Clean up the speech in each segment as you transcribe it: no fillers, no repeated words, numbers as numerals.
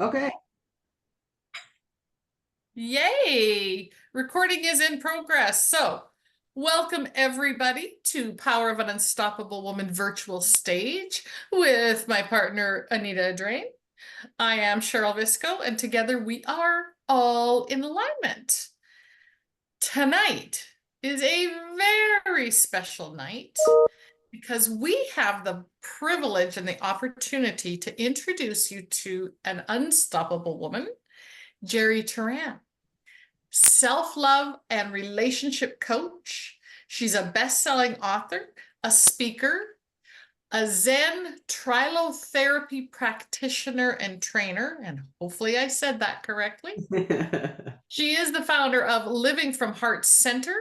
Okay. Yay! Recording is in progress. So, welcome everybody to Power of an Unstoppable Woman virtual stage with my partner Anita Drain. I am Cheryl Visco, and together we are all in alignment. Tonight is a very special night because we have the privilege and the opportunity to introduce you to an unstoppable woman, Jerry Turan. Self-love and relationship coach. She's a best-selling author, a speaker, a Zen trilotherapy practitioner and trainer, and hopefully I said that correctly. She is the founder of Living from Heart Center,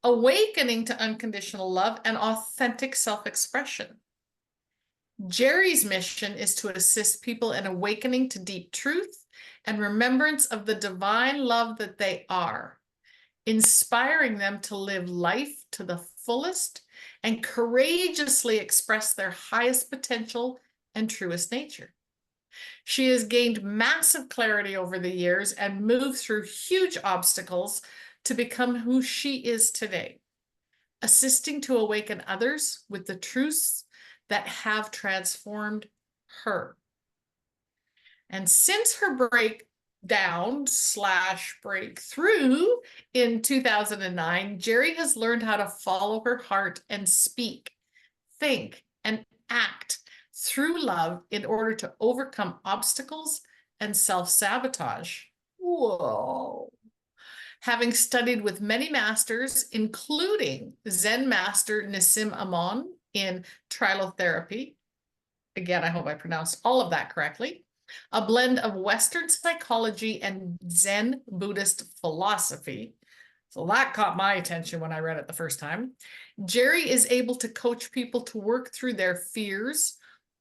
Awakening to Unconditional Love and Authentic Self-Expression. Jerry's mission is to assist people in awakening to deep truth and remembrance of the divine love that they are, inspiring them to live life to the fullest and courageously express their highest potential and truest nature. She has gained massive clarity over the years and moved through huge obstacles to become who she is today, assisting to awaken others with the truths that have transformed her. And since her breakdown / breakthrough in 2009, Jerry has learned how to follow her heart and speak, think, and act through love in order to overcome obstacles and self-sabotage. Whoa. Having studied with many masters, including Zen master Nissim Amon in trilotherapy, again, I hope I pronounced all of that correctly, a blend of Western psychology and Zen Buddhist philosophy. So that caught my attention when I read it the first time. Jerry is able to coach people to work through their fears,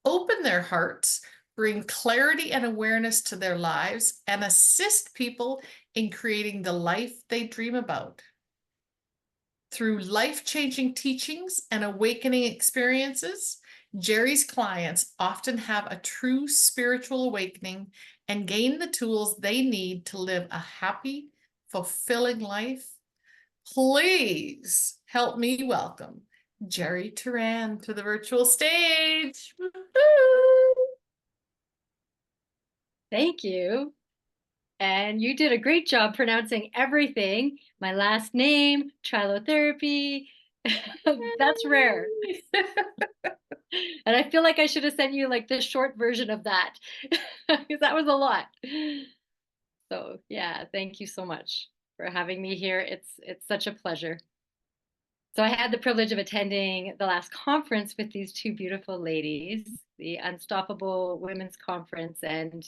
open their hearts, bring clarity and awareness to their lives, and assist people in creating the life they dream about. Through life-changing teachings and awakening experiences, Jerry's clients often have a true spiritual awakening and gain the tools they need to live a happy, fulfilling life. Please help me welcome Jerry Turan to the virtual stage. Woo-hoo! Thank you. And you did a great job pronouncing everything. My last name, trilotherapy. That's rare. And I feel like I should have sent you like the short version of that because that was a lot. So yeah, thank you so much for having me here. It's such a pleasure. So I had the privilege of attending the last conference with these two beautiful ladies, the Unstoppable Women's Conference, and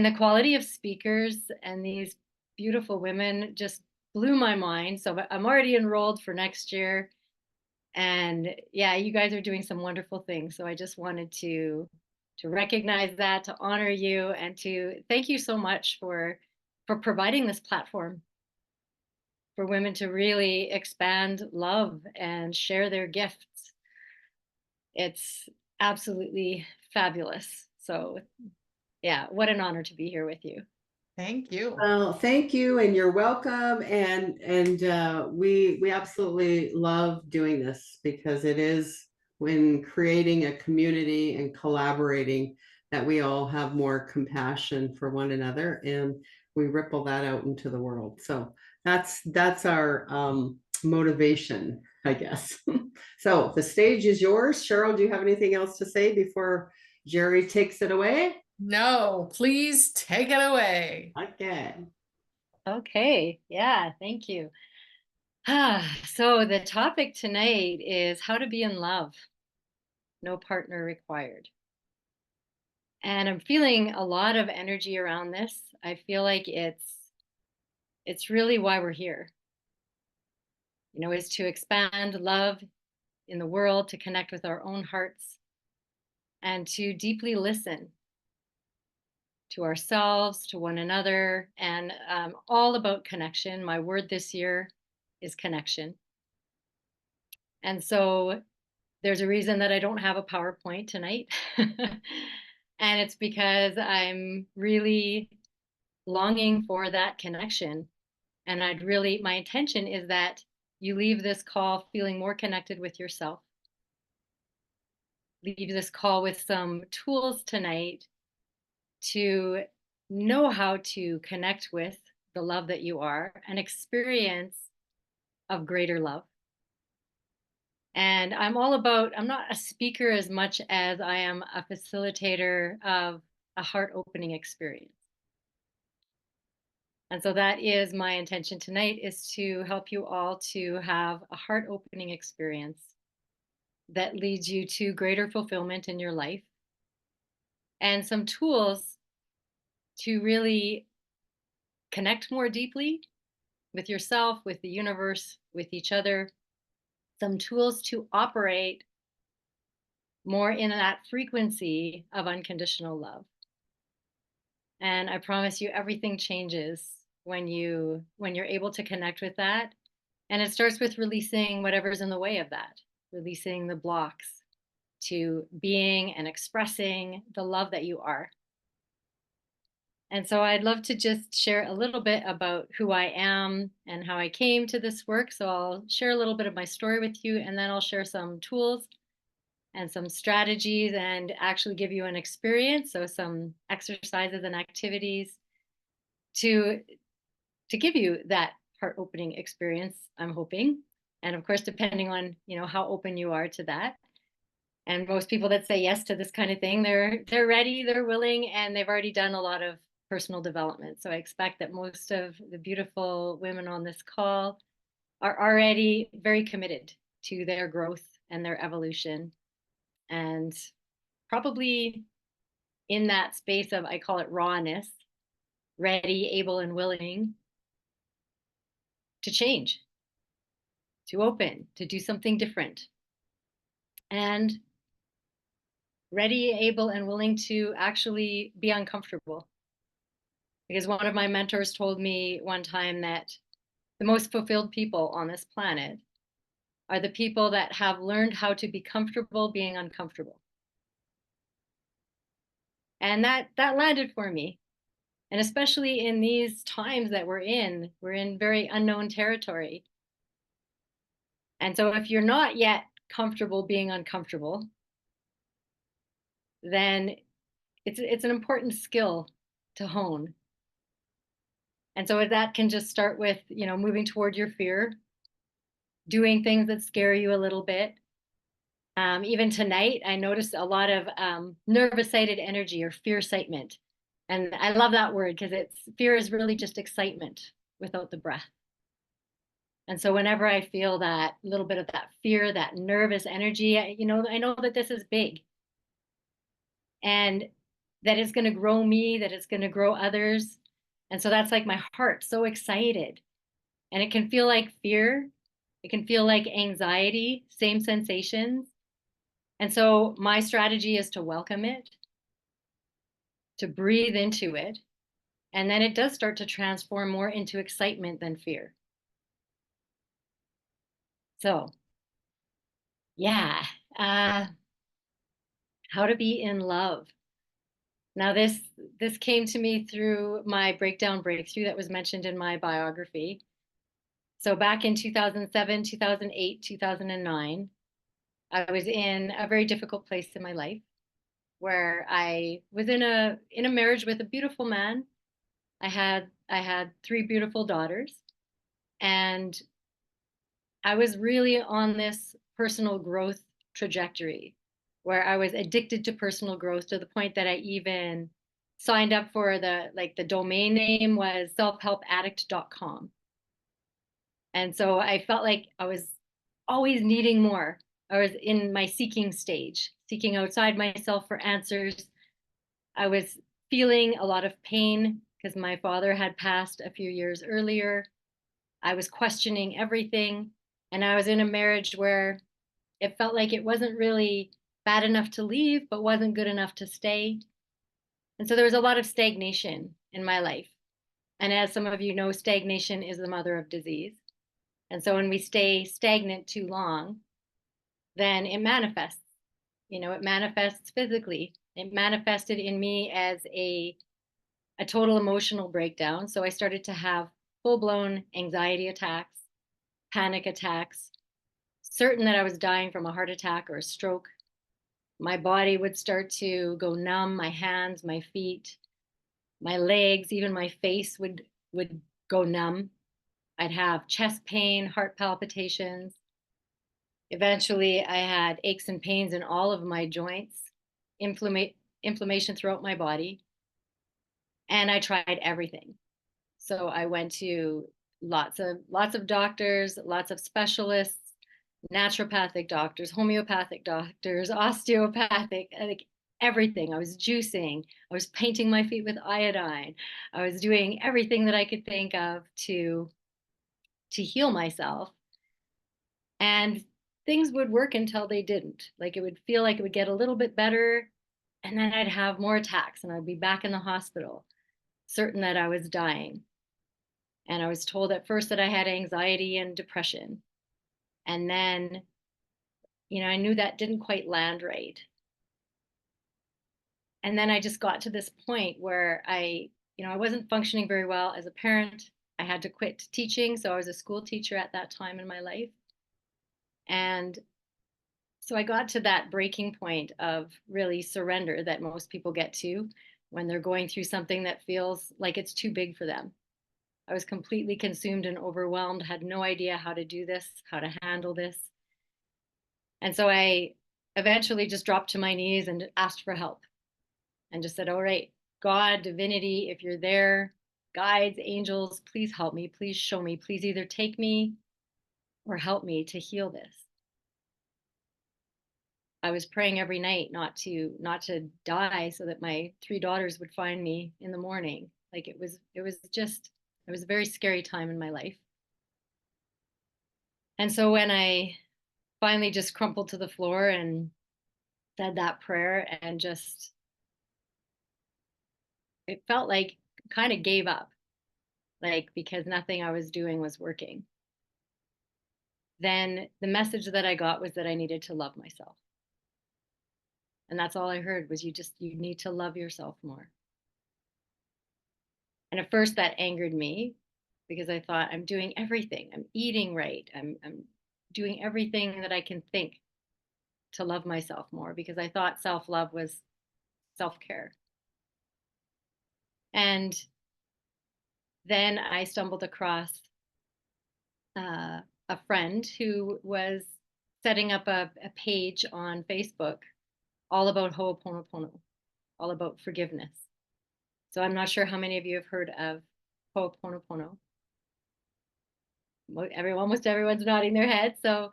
the quality of speakers and these beautiful women just blew my mind. So I'm already enrolled for next year. And yeah, you guys are doing some wonderful things. So I just wanted to recognize that, to honor you, and to thank you so much for providing this platform for women to really expand love and share their gifts. It's absolutely fabulous. So yeah, what an honor to be here with you. Thank you. Well, thank you, and you're welcome. And we absolutely love doing this because it is when creating a community and collaborating that we all have more compassion for one another, and we ripple that out into the world. So that's our motivation, I guess. So the stage is yours. Cheryl, do you have anything else to say before Jerry takes it away? No, please take it away. Okay. Okay, yeah, thank you. So the topic tonight is how to be in love, no partner required. And I'm feeling a lot of energy around this. I feel like it's really why we're here. Is to expand love in the world, to connect with our own hearts, and to deeply listen to ourselves, to one another, and all about connection. My word this year is connection. And so there's a reason that I don't have a PowerPoint tonight. And it's because I'm really longing for that connection. And my intention is that you leave this call feeling more connected with yourself. Leave this call with some tools tonight to know how to connect with the love that you are, an experience of greater love. And I'm not a speaker as much as I am a facilitator of a heart opening experience. And so that is my intention tonight, is to help you all to have a heart opening experience that leads you to greater fulfillment in your life, and some tools to really connect more deeply with yourself, with the universe, with each other, some tools to operate more in that frequency of unconditional love. And I promise you, everything changes when you're able to connect with that. And it starts with releasing whatever's in the way of that, releasing the blocks to being and expressing the love that you are. And so I'd love to just share a little bit about who I am and how I came to this work. So I'll share a little bit of my story with you, and then I'll share some tools and some strategies and actually give you an experience. So some exercises and activities to give you that heart opening experience, I'm hoping. And of course, depending on, how open you are to that. And most people that say yes to this kind of thing, they're ready, they're willing, and they've already done a lot of personal development. So I expect that most of the beautiful women on this call are already very committed to their growth and their evolution, and probably in that space of, I call it rawness, ready, able, and willing to change, to open, to do something different, and ready, able, and willing to actually be uncomfortable. Because one of my mentors told me one time that the most fulfilled people on this planet are the people that have learned how to be comfortable being uncomfortable. And that landed for me. And especially in these times that we're in very unknown territory. And so if you're not yet comfortable being uncomfortable, then it's an important skill to hone. And so that can just start with, moving toward your fear, doing things that scare you a little bit. Even tonight, I noticed a lot of nervous-sighted energy, or fear-sightement. And I love that word, because fear is really just excitement without the breath. And so whenever I feel that little bit of that fear, that nervous energy, I know that this is big, and that it's going to grow me, that it's going to grow others. And so that's like my heart so excited. And it can feel like fear. It can feel like anxiety, same sensations. And so my strategy is to welcome it, to breathe into it. And then it does start to transform more into excitement than fear. So, yeah, how to be in love. Now, this came to me through my breakthrough that was mentioned in my biography. So back in 2007, 2008, 2009, I was in a very difficult place in my life, where I was in a marriage with a beautiful man. I had 3 beautiful daughters, and I was really on this personal growth trajectory, where I was addicted to personal growth, to the point that I even signed up for the domain name was selfhelpaddict.com. And so I felt like I was always needing more. I was in my seeking stage, seeking outside myself for answers. I was feeling a lot of pain because my father had passed a few years earlier. I was questioning everything. And I was in a marriage where it felt like it wasn't really bad enough to leave, but wasn't good enough to stay. And so there was a lot of stagnation in my life. And as some of you know, stagnation is the mother of disease. And so when we stay stagnant too long, then it manifests. It manifests physically. It manifested in me as a total emotional breakdown. So I started to have full-blown anxiety attacks, panic attacks, certain that I was dying from a heart attack or a stroke. My body would start to go numb, my hands, my feet, my legs, even my face would go numb. I'd have chest pain, heart palpitations. Eventually, I had aches and pains in all of my joints, inflammation throughout my body, and I tried everything. So I went to lots of doctors, lots of specialists, naturopathic doctors, homeopathic doctors, osteopathic, like everything. I was juicing, I was painting my feet with iodine. I was doing everything that I could think of to heal myself. And things would work until they didn't. Like it would feel like it would get a little bit better, and then I'd have more attacks and I'd be back in the hospital, certain that I was dying. And I was told at first that I had anxiety and depression. And then, I knew that didn't quite land right. And then I just got to this point where I wasn't functioning very well as a parent. I had to quit teaching. So I was a school teacher at that time in my life. And so I got to that breaking point of really surrender that most people get to when they're going through something that feels like it's too big for them. I was completely consumed and overwhelmed, had no idea how to do this, how to handle this. And so I eventually just dropped to my knees and asked for help and just said, all right, God, divinity, if you're there, guides, angels, please help me, please show me, please either take me or help me to heal this. I was praying every night not to die so that my 3 daughters would find me in the morning. Like it was a very scary time in my life. And so when I finally just crumpled to the floor and said that prayer and just, it felt like kind of gave up, like because nothing I was doing was working. Then the message that I got was that I needed to love myself. And that's all I heard was you need to love yourself more. And at first that angered me because I thought I'm doing everything. I'm eating right. I'm doing everything that I can think to love myself more because I thought self-love was self-care. And then I stumbled across a friend who was setting up a page on Facebook all about ho'oponopono, all about forgiveness. So I'm not sure how many of you have heard of ho'oponopono. Almost everyone's nodding their head. So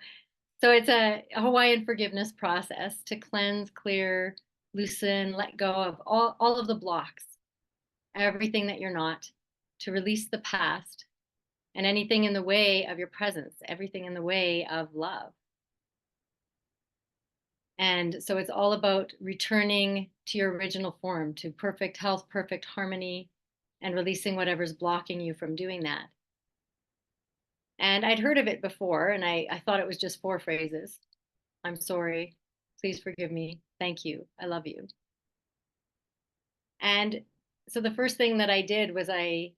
it's a Hawaiian forgiveness process to cleanse, clear, loosen, let go of all of the blocks, everything that you're not, to release the past and anything in the way of your presence, everything in the way of love. And so it's all about returning to your original form, to perfect health, perfect harmony, and releasing whatever's blocking you from doing that. And I'd heard of it before, and I thought it was just 4 phrases. I'm sorry. Please forgive me. Thank you. I love you. And so the first thing that I did was I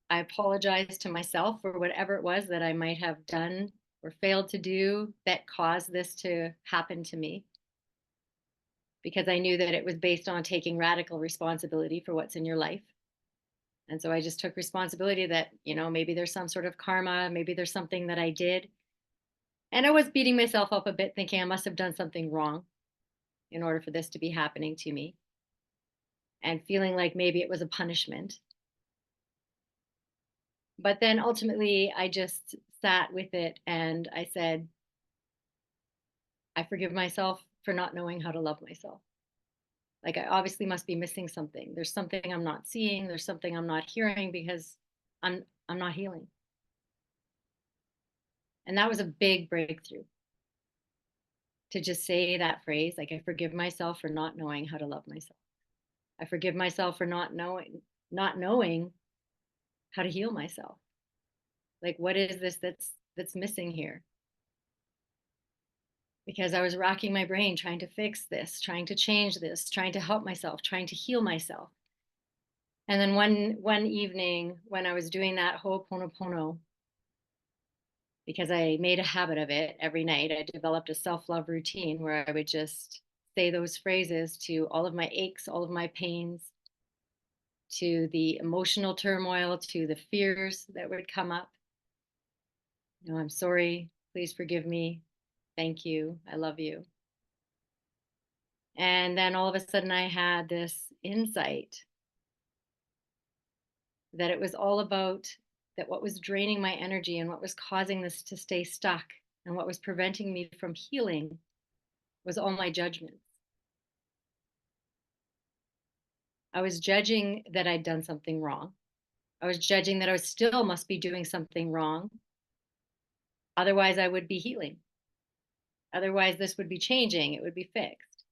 apologized to myself for whatever it was that I might have done or failed to do that caused this to happen to me. Because I knew that it was based on taking radical responsibility for what's in your life. And so I just took responsibility that, maybe there's some sort of karma, maybe there's something that I did. And I was beating myself up a bit, thinking I must have done something wrong in order for this to be happening to me. And feeling like maybe it was a punishment. But then ultimately, I just sat with it and I said, I forgive myself for not knowing how to love myself. Like I obviously must be missing something. There's something I'm not seeing. There's something I'm not hearing because I'm not healing. And that was a big breakthrough to just say that phrase, like I forgive myself for not knowing how to love myself. I forgive myself for not knowing how to heal myself. Like what is this that's missing here? because I was racking my brain trying to fix this, trying to change this, trying to help myself, trying to heal myself. And then one evening when I was doing that Ho'oponopono, because I made a habit of it every night, I developed a self-love routine where I would just say those phrases to all of my aches, all of my pains, to the emotional turmoil, to the fears that would come up. You know, I'm sorry, please forgive me, thank you, I love you. And then all of a sudden I had this insight that it was all about that what was draining my energy and what was causing this to stay stuck and what was preventing me from healing was all my judgments. I was judging that I'd done something wrong. I was judging that I was still must be doing something wrong. Otherwise, I would be healing. Otherwise, this would be changing. It would be fixed.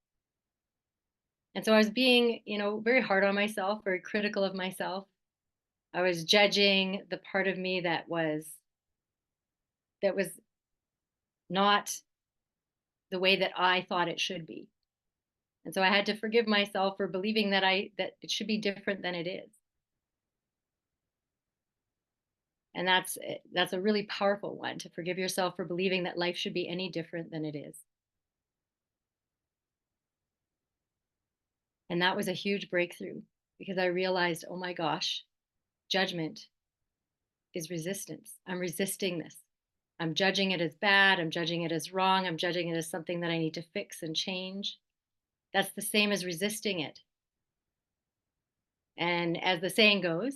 And so I was being, very hard on myself, very critical of myself. I was judging the part of me that was not the way that I thought it should be. And so I had to forgive myself for believing that it should be different than it is. And that's a really powerful one, to forgive yourself for believing that life should be any different than it is. And that was a huge breakthrough, because I realized, oh my gosh, judgment is resistance. I'm resisting this. I'm judging it as bad. I'm judging it as wrong. I'm judging it as something that I need to fix and change. That's the same as resisting it. And as the saying goes,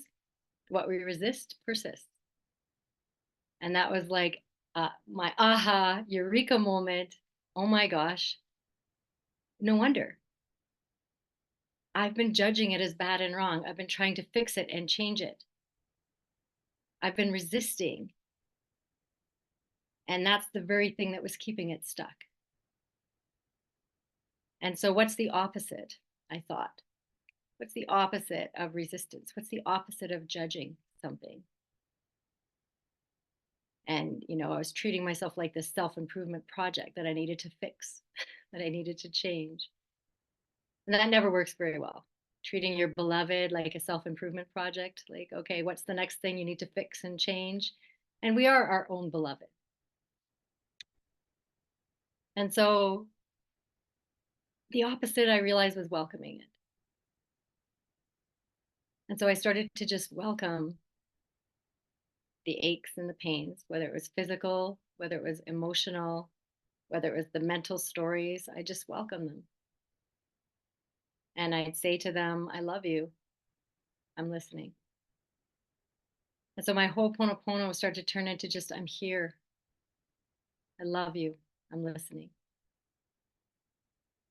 what we resist persists. And that was like my aha, eureka moment. Oh my gosh, no wonder. I've been judging it as bad and wrong. I've been trying to fix it and change it. I've been resisting. And that's the very thing that was keeping it stuck. And so, what's the opposite? I thought. What's the opposite of resistance? What's the opposite of judging something? And, I was treating myself like this self-improvement project that I needed to fix, that I needed to change. And that never works very well. Treating your beloved like a self-improvement project, like, okay, what's the next thing you need to fix and change? And we are our own beloved. And so the opposite, I realized, was welcoming it. And so I started to just welcome the aches and the pains, whether it was physical, whether it was emotional, whether it was the mental stories. I just welcome them. And I'd say to them, I love you. I'm listening. And so my Ho'oponopono started to turn into just, I'm here. I love you. I'm listening.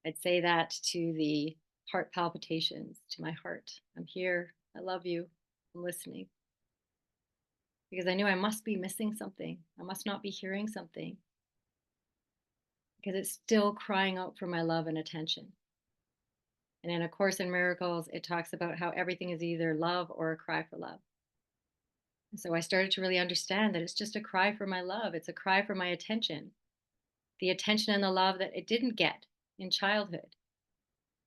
I'd say that to the heart palpitations, to my heart. I'm here. I love you. I'm listening. Because I knew I must be missing something. I must not be hearing something. Because it's still crying out for my love and attention. And in A Course in Miracles, it talks about how everything is either love or a cry for love. And so I started to really understand that it's just a cry for my love. It's a cry for my attention. The attention and the love that it didn't get in childhood,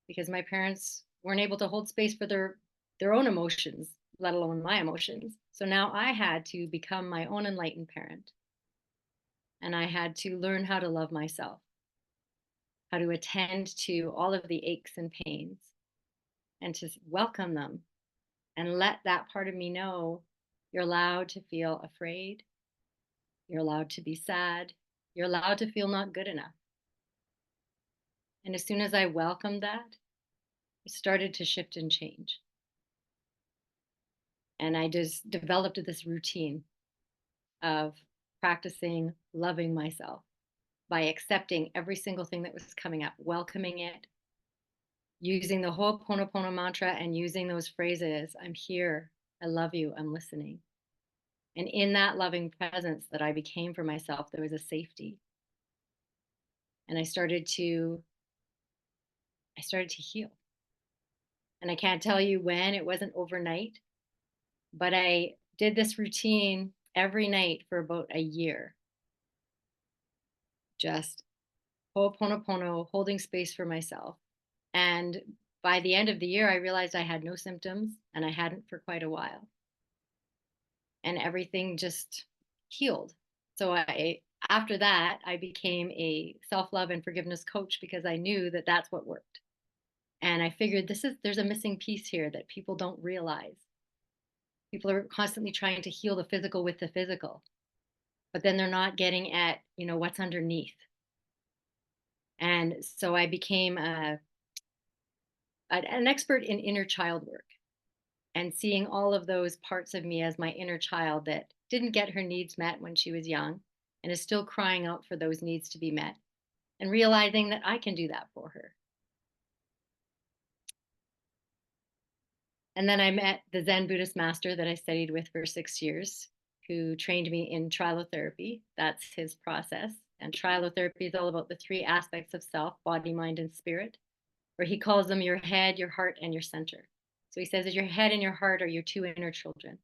because my parents weren't able to hold space for their own emotions, let alone my emotions. So now I had to become my own enlightened parent. And I had to learn how to love myself, how to attend to all of the aches and pains, and to welcome them and let that part of me know you're allowed to feel afraid. You're allowed to be sad. You're allowed to feel not good enough. And as soon as I welcomed that, it started to shift and change. And I just developed this routine of practicing loving myself by accepting every single thing that was coming up, welcoming it, using the Ho'oponopono mantra and using those phrases, I'm here, I love you, I'm listening. And in that loving presence that I became for myself, there was a safety. And I started to heal. And I can't tell you when, it wasn't overnight, but I did this routine every night for about a year. Just Ho'oponopono, holding space for myself. And by the end of the year, I realized I had no symptoms and I hadn't for quite a while. And everything just healed. So after that, I became a self-love and forgiveness coach because I knew that that's what worked. And I figured there's a missing piece here that people don't realize. People are constantly trying to heal the physical with the physical, but then they're not getting at, what's underneath. And so I became an expert in inner child work and seeing all of those parts of me as my inner child that didn't get her needs met when she was young and is still crying out for those needs to be met, and realizing that I can do that for her. And then I met the Zen Buddhist master that I studied with for 6 years, who trained me in trilotherapy. That's his process. And trilotherapy is all about the 3 aspects of self: body, mind, and spirit, where he calls them your head, your heart, and your center. So he says that your head and your heart are your 2 inner children.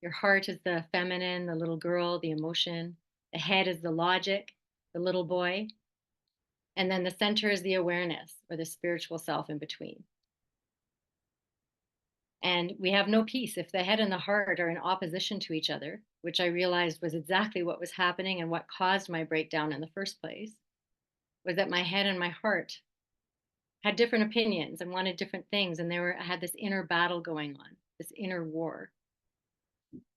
Your heart is the feminine, the little girl, the emotion. The head is the logic, the little boy. And then the center is the awareness, or the spiritual self in between. And we have no peace if the head and the heart are in opposition to each other, which I realized was exactly what was happening and what caused my breakdown in the first place, was that my head and my heart had different opinions and wanted different things. And I had this inner battle going on, this inner war,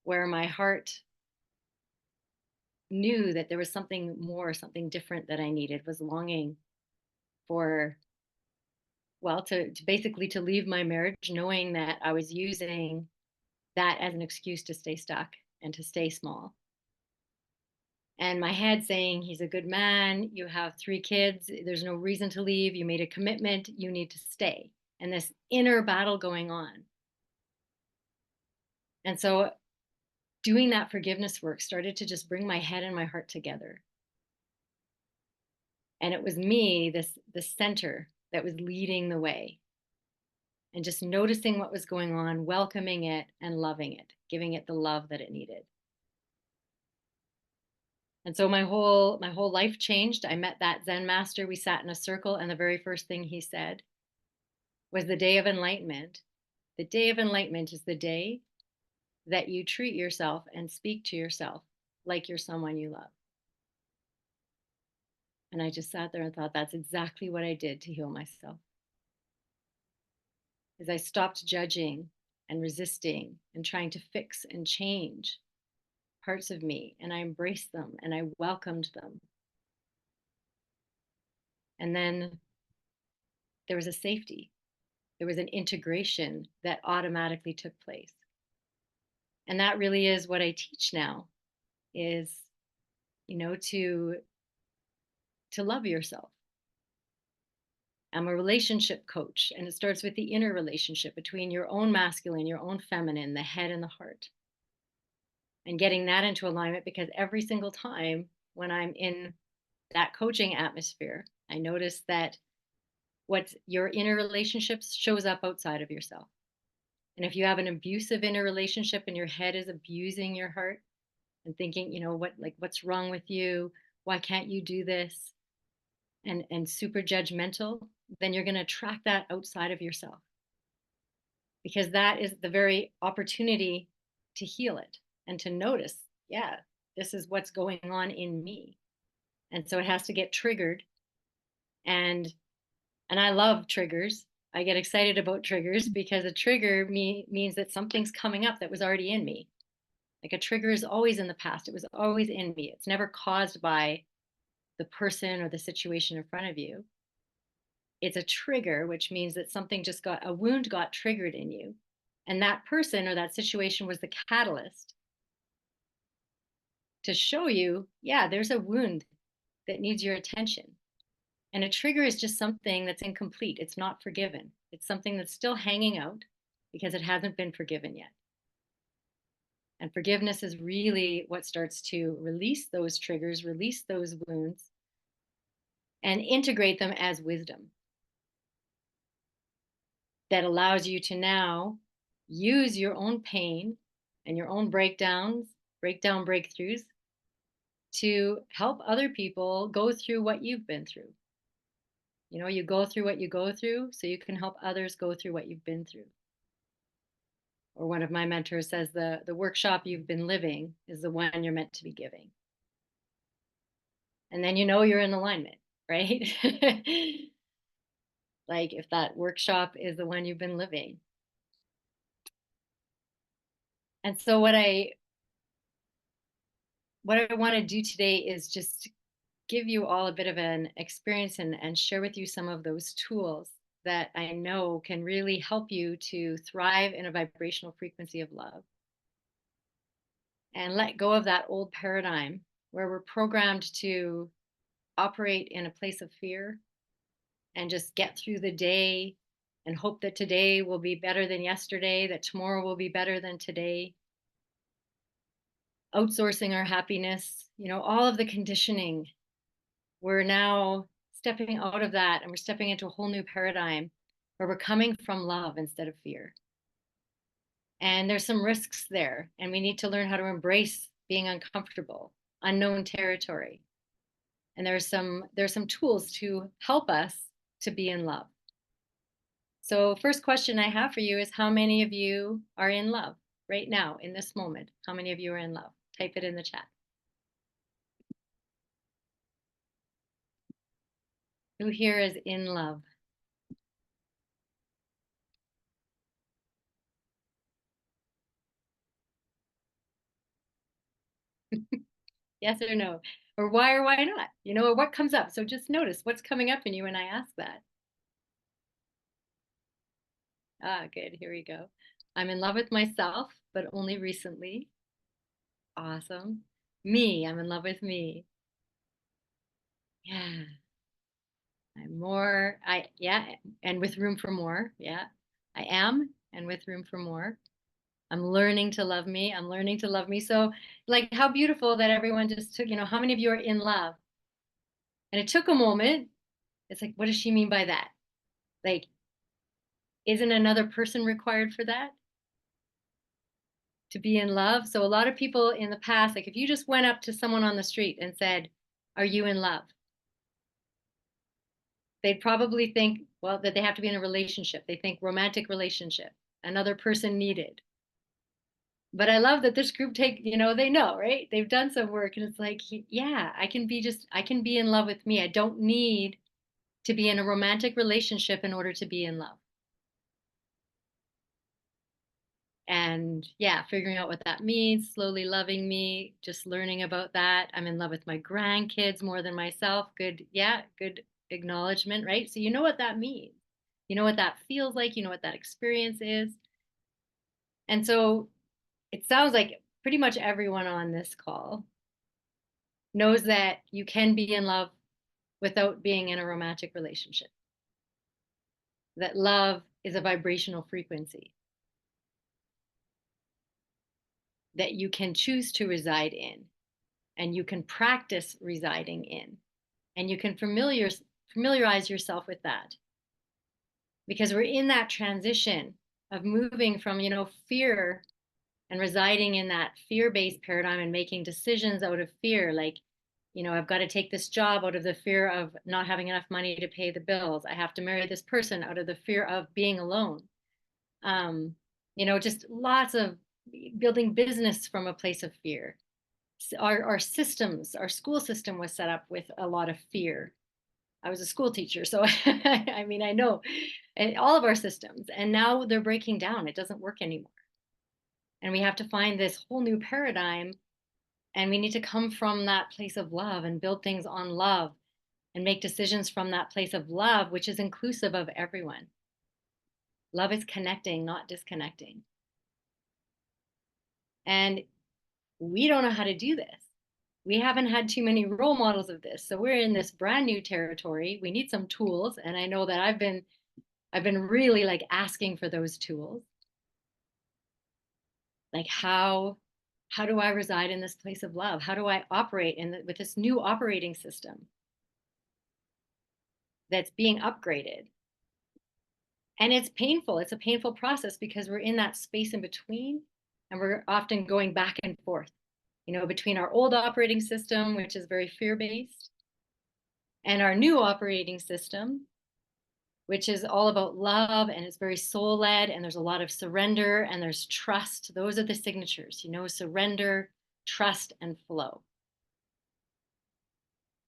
where my heart knew that there was something more, something different that I needed, was longing for, well, to basically to leave my marriage, knowing that I was using that as an excuse to stay stuck and to stay small. And my head saying, he's a good man, you have 3 kids, there's no reason to leave, you made a commitment, you need to stay. And this inner battle going on. And so doing that forgiveness work started to just bring my head and my heart together. And it was me, the center, that was leading the way. And just noticing what was going on, welcoming it and loving it, giving it the love that it needed. And so my whole life changed. I met that Zen master. We sat in a circle, and the very first thing he said was, the day of enlightenment. The day of enlightenment is the day that you treat yourself and speak to yourself like you're someone you love. And I just sat there and thought, that's exactly what I did to heal myself. Is I stopped judging and resisting and trying to fix and change parts of me, and I embraced them and I welcomed them. And then there was a safety, there was an integration that automatically took place. And that really is what I teach now, is, to love yourself. I'm a relationship coach, and it starts with the inner relationship between your own masculine, your own feminine, the head and the heart. And getting that into alignment, because every single time when I'm in that coaching atmosphere, I notice that what's your inner relationships shows up outside of yourself. And if you have an abusive inner relationship and your head is abusing your heart and thinking, what's wrong with you? Why can't you do this? And super judgmental, then you're going to attract that outside of yourself, because that is the very opportunity to heal it and to notice, yeah, this is what's going on in me. And so it has to get triggered. And I love triggers. I get excited about triggers because a trigger means that something's coming up that was already in me. Like a trigger is always in the past. It was always in me. It's never caused by the person or the situation in front of you. It's a trigger, which means that a wound got triggered in you. And that person or that situation was the catalyst to show you, yeah, there's a wound that needs your attention. And a trigger is just something that's incomplete. It's not forgiven. It's something that's still hanging out because it hasn't been forgiven yet. And forgiveness is really what starts to release those triggers, release those wounds, and integrate them as wisdom that allows you to now use your own pain and your own breakdowns, breakthroughs, to help other people go through what you've been through. You know, you go through what you go through so you can help others go through what you've been through. Or one of my mentors says the workshop you've been living is the one you're meant to be giving. And then you know you're in alignment, right? Like if that workshop is the one you've been living. And so what I want to do today is just give you all a bit of an experience and share with you some of those tools that I know can really help you to thrive in a vibrational frequency of love and let go of that old paradigm where we're programmed to operate in a place of fear and just get through the day and hope that today will be better than yesterday, that tomorrow will be better than today. Outsourcing our happiness, you know, all of the conditioning. We're now stepping out of that and we're stepping into a whole new paradigm where we're coming from love instead of fear. And there's some risks there, and we need to learn how to embrace being uncomfortable, unknown territory. And there's some tools to help us to be in love. So first question I have for you is, how many of you are in love right now in this moment? How many of you are in love? Type it in the chat. Who here is in love? Yes or no? Or why not? You know, or what comes up? So just notice what's coming up in you when I ask that. Ah, good. Here we go. I'm in love with myself, but only recently. Awesome. Me, I'm in love with me. Yeah. Yeah, and with room for more. Yeah. I am, and with room for more. I'm learning to love me. I'm learning to love me. So, like, how beautiful that everyone just took, you know, how many of you are in love? And it took a moment. It's like, what does she mean by that? Like, isn't another person required for that? To be in love? So, a lot of people in the past, like, if you just went up to someone on the street and said, are you in love? They'd probably think, well, that they have to be in a relationship. They think romantic relationship, another person needed. But I love that this group you know, they know, right? They've done some work and it's like, yeah, I can be in love with me. I don't need to be in a romantic relationship in order to be in love. And yeah, figuring out what that means, slowly loving me, just learning about that. I'm in love with my grandkids more than myself. Good, yeah, good acknowledgement, right? So you know what that means. You know what that feels like. You know what that experience is. And so it sounds like pretty much everyone on this call knows that you can be in love without being in a romantic relationship. That love is a vibrational frequency that you can choose to reside in, and you can practice residing in, and you can familiarize yourself with that. Because we're in that transition of moving from, you know, fear and residing in that fear-based paradigm and making decisions out of fear, like, you know, I've got to take this job out of the fear of not having enough money to pay the bills. I have to marry this person out of the fear of being alone. You know, just lots of building business from a place of fear. Our systems, our school system was set up with a lot of fear. I was a school teacher, so I mean, I know all of our systems, and now they're breaking down. It doesn't work anymore. And we have to find this whole new paradigm, and we need to come from that place of love and build things on love and make decisions from that place of love, which is inclusive of everyone. Love is connecting, not disconnecting. And we don't know how to do this. We haven't had too many role models of this. So we're in this brand new territory. We need some tools. And I know that I've been really like asking for those tools. Like how do I reside in this place of love? How do I operate with this new operating system that's being upgraded? And it's painful. It's a painful process because we're in that space in between and we're often going back and forth. between our old operating system, which is very fear-based, and our new operating system, which is all about love and it's very soul-led, and there's a lot of surrender and there's trust. Those are the signatures, surrender, trust, and flow.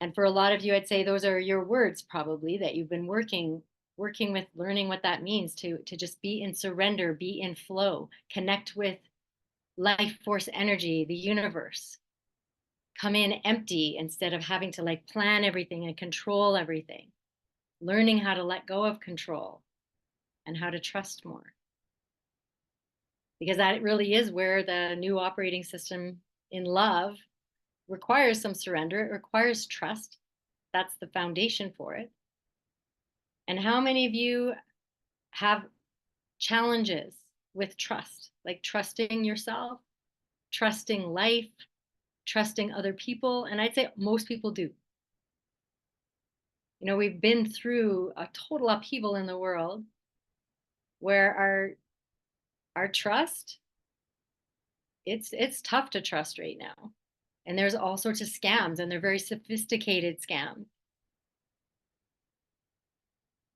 And for a lot of you, I'd say those are your words probably that you've been working with, learning what that means to just be in surrender, be in flow, connect with life force energy, the universe. Come in empty instead of having to like plan everything and control everything. Learning how to let go of control and how to trust more. Because that really is where the new operating system in love requires some surrender. It requires trust. That's the foundation for it. And how many of you have challenges with trust, like trusting yourself, trusting life, trusting other people? And I'd say most people do. We've been through a total upheaval in the world where our trust, it's tough to trust right now. And there's all sorts of scams, and they're very sophisticated scams.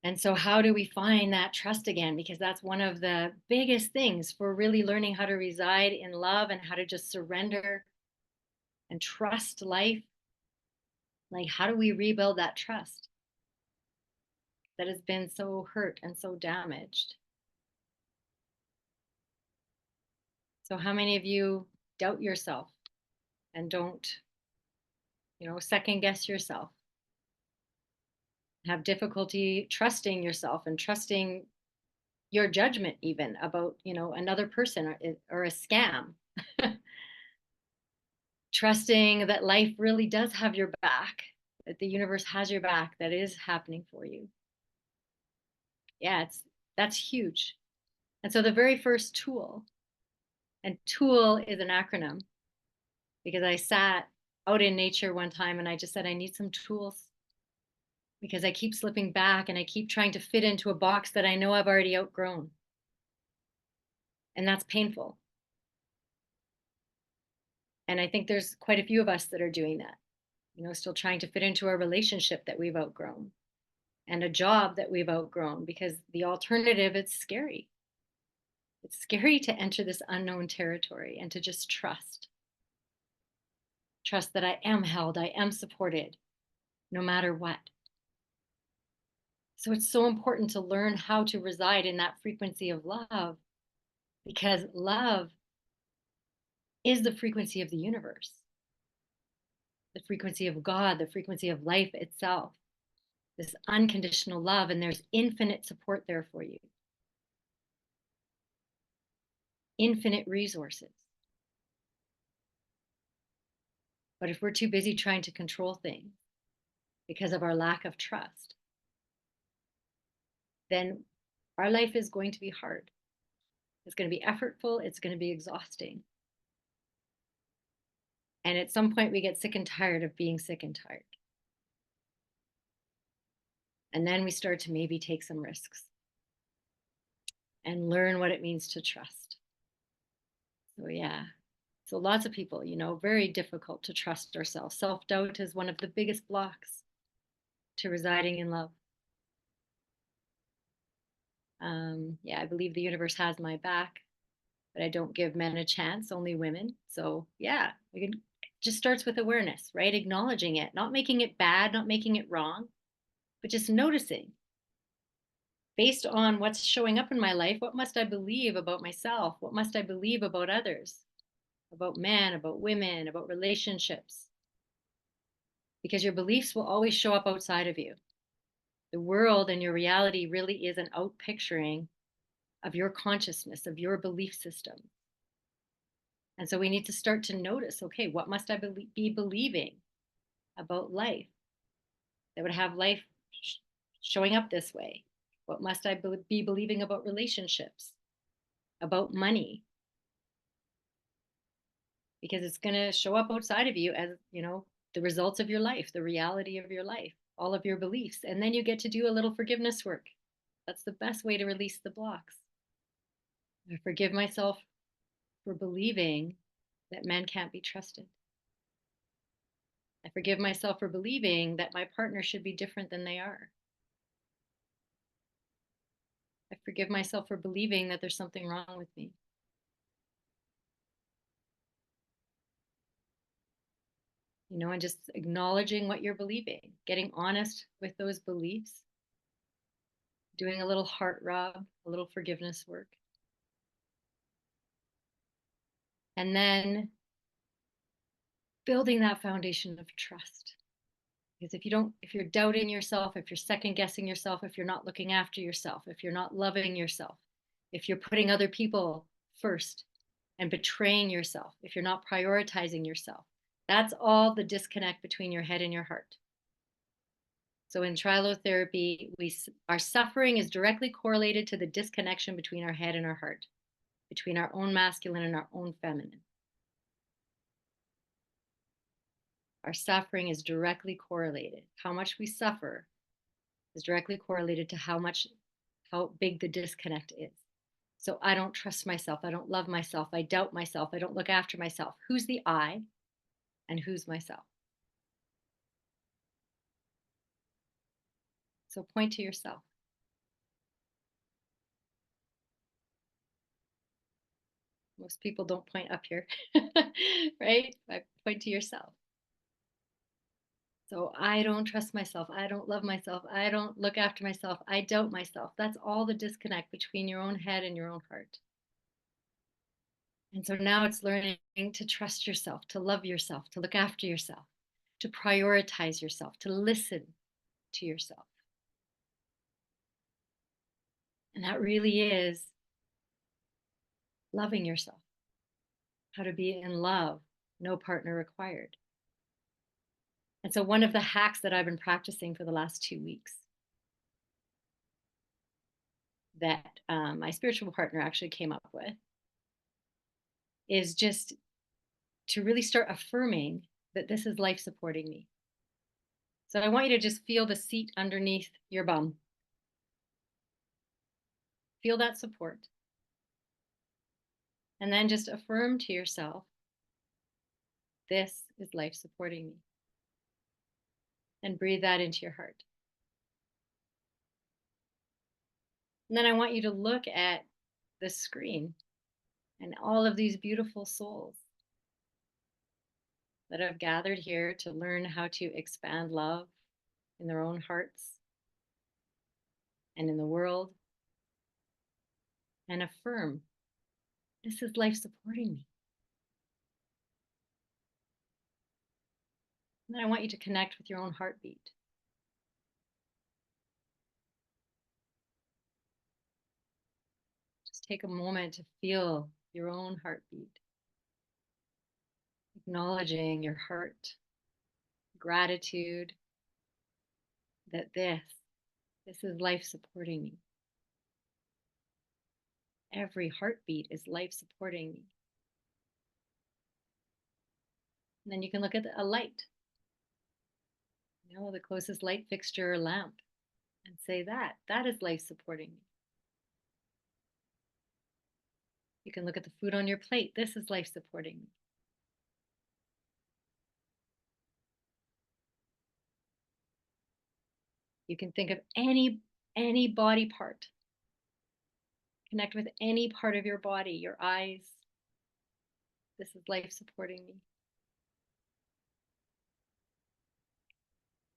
And so how do we find that trust again? Because that's one of the biggest things for really learning how to reside in love and how to just surrender and trust life. Like, how do we rebuild that trust that has been so hurt and so damaged? So how many of you doubt yourself and don't, second guess yourself? Have difficulty trusting yourself and trusting your judgment even about, another person or a scam. Trusting that life really does have your back, that the universe has your back, that is happening for you. Yeah, that's huge. And so the very first tool, and tool is an acronym, because I sat out in nature one time and I just said, I need some tools, because I keep slipping back and I keep trying to fit into a box that I know I've already outgrown. And that's painful. And I think there's quite a few of us that are doing that, still trying to fit into a relationship that we've outgrown and a job that we've outgrown, because the alternative, it's scary. It's scary to enter this unknown territory and to just trust. Trust that I am held, I am supported, no matter what. So it's so important to learn how to reside in that frequency of love, because love is the frequency of the universe, the frequency of God, the frequency of life itself, this unconditional love, and there's infinite support there for you, infinite resources. But if we're too busy trying to control things because of our lack of trust, then our life is going to be hard. It's going to be effortful. It's going to be exhausting. And at some point, we get sick and tired of being sick and tired. And then we start to maybe take some risks and learn what it means to trust. So yeah, so lots of people, very difficult to trust ourselves. Self-doubt is one of the biggest blocks to residing in love. Yeah, I believe the universe has my back, but I don't give men a chance, only women. So yeah, it just starts with awareness, right? Acknowledging it, not making it bad, not making it wrong, but just noticing. Based on what's showing up in my life, what must I believe about myself? What must I believe about others? About men, about women, about relationships? Because your beliefs will always show up outside of you. The world and your reality really is an outpicturing of your consciousness, of your belief system. And so we need to start to notice, okay, what must I be believing about life that would have life showing up this way? What must I be believing about relationships, about money? Because it's going to show up outside of you as, the results of your life, the reality of your life, all of your beliefs. And then you get to do a little forgiveness work. That's the best way to release the blocks. I forgive myself for believing that men can't be trusted. I forgive myself for believing that my partner should be different than they are. I forgive myself for believing that there's something wrong with me. And just acknowledging what you're believing, getting honest with those beliefs, doing a little heart rub, a little forgiveness work. And then building that foundation of trust. Because if you're doubting yourself, if you're second guessing yourself, if you're not looking after yourself, if you're not loving yourself, if you're putting other people first and betraying yourself, if you're not prioritizing yourself, that's all the disconnect between your head and your heart. So in trilotherapy, our suffering is directly correlated to the disconnection between our head and our heart, between our own masculine and our own feminine. Our suffering is directly correlated. How much we suffer is directly correlated to how big the disconnect is. So I don't trust myself. I don't love myself. I doubt myself. I don't look after myself. Who's the I and who's myself? So point to yourself. Most people don't point up here, right? I point to yourself. So I don't trust myself. I don't love myself. I don't look after myself. I doubt myself. That's all the disconnect between your own head and your own heart. And so now it's learning to trust yourself, to love yourself, to look after yourself, to prioritize yourself, to listen to yourself. And that really is loving yourself, how to be in love, no partner required. And so one of the hacks that I've been practicing for the last 2 weeks that my spiritual partner actually came up with is just to really start affirming that this is life supporting me. So I want you to just feel the seat underneath your bum. Feel that support. And then just affirm to yourself, this is life supporting me. And breathe that into your heart. And then I want you to look at the screen and all of these beautiful souls that have gathered here to learn how to expand love in their own hearts and in the world, and affirm, this is life supporting me. And then I want you to connect with your own heartbeat. Just take a moment to feel your own heartbeat, acknowledging your heart, gratitude that this is life supporting me. Every heartbeat is life supporting me. And then you can look at a light, the closest light fixture or lamp, and say that is life supporting me. You can look at the food on your plate. This is life supporting me. You can think of any body part. Connect with any part of your body, your eyes. This is life supporting me.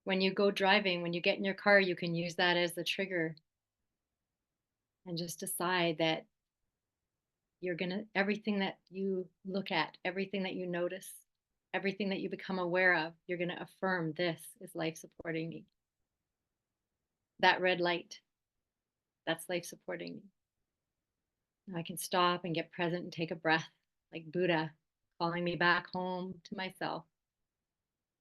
When you go driving, when you get in your car, you can use that as the trigger and just decide that everything that you look at, everything that you notice, everything that you become aware of, you're going to affirm this is life supporting me. That red light, that's life supporting me. Now I can stop and get present and take a breath like Buddha, calling me back home to myself.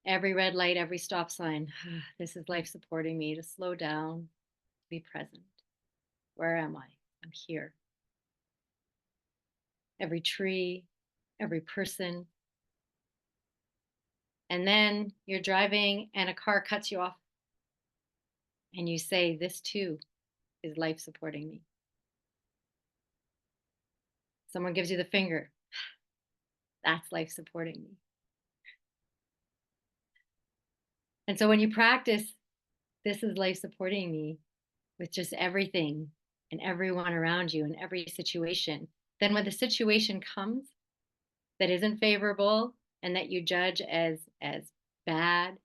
Every red light, every stop sign, this is life supporting me to slow down, to be present. Where am I? I'm here. Every tree, every person. And then you're driving and a car cuts you off. And you say, this too is life supporting me. Someone gives you the finger. That's life supporting me. And so when you practice, this is life supporting me with just everything and everyone around you in every situation, then when the situation comes that isn't favorable and that you judge as bad,